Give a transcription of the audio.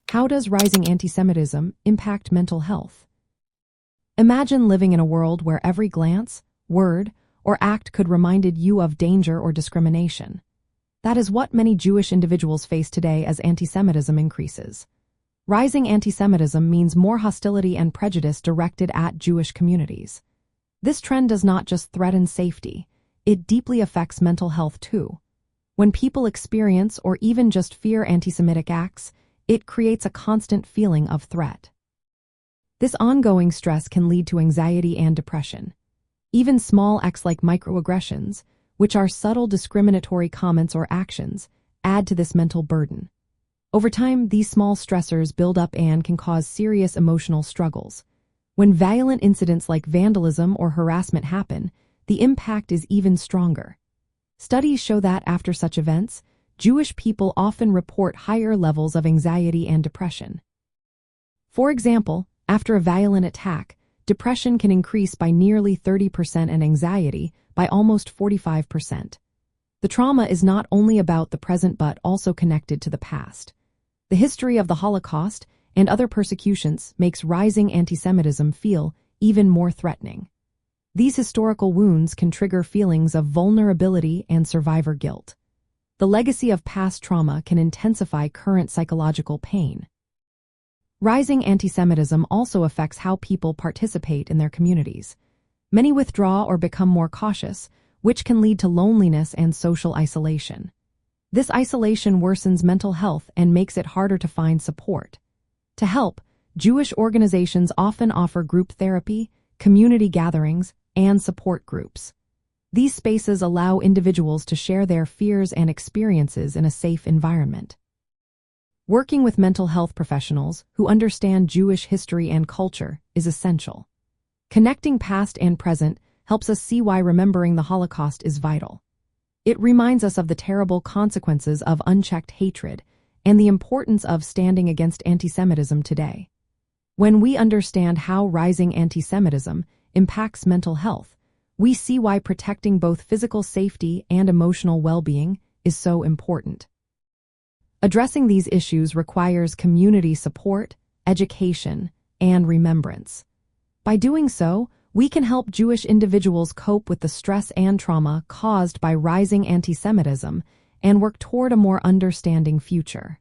How does rising antisemitism impact mental health? Imagine living in a world where every glance, word, or act could remind you of danger or discrimination. That is what many Jewish individuals face today as antisemitism increases. Rising antisemitism means more hostility and prejudice directed at Jewish communities. This trend does not just threaten safety, it deeply affects mental health too. When people experience or even just fear anti-Semitic acts, it creates a constant feeling of threat. This ongoing stress can lead to anxiety and depression. Even small acts like microaggressions, which are subtle discriminatory comments or actions, add to this mental burden. Over time, these small stressors build up and can cause serious emotional struggles. When violent incidents like vandalism or harassment happen, the impact is even stronger. Studies show that after such events, Jewish people often report higher levels of anxiety and depression. For example, after a violent attack, depression can increase by nearly 30% and anxiety by almost 45%. The trauma is not only about the present but also connected to the past. The history of the Holocaust and other persecutions makes rising antisemitism feel even more threatening. These historical wounds can trigger feelings of vulnerability and survivor guilt. The legacy of past trauma can intensify current psychological pain. Rising antisemitism also affects how people participate in their communities. Many withdraw or become more cautious, which can lead to loneliness and social isolation. This isolation worsens mental health and makes it harder to find support. To help, Jewish organizations often offer group therapy, community gatherings, and support groups. These spaces allow individuals to share their fears and experiences in a safe environment. Working with mental health professionals who understand Jewish history and culture is essential. Connecting past and present helps us see why remembering the Holocaust is vital. It reminds us of the terrible consequences of unchecked hatred and the importance of standing against antisemitism today. When we understand how rising antisemitism impacts mental health, we see why protecting both physical safety and emotional well-being is so important. Addressing these issues requires community support, education, and remembrance. By doing so, we can help Jewish individuals cope with the stress and trauma caused by rising antisemitism and work toward a more understanding future.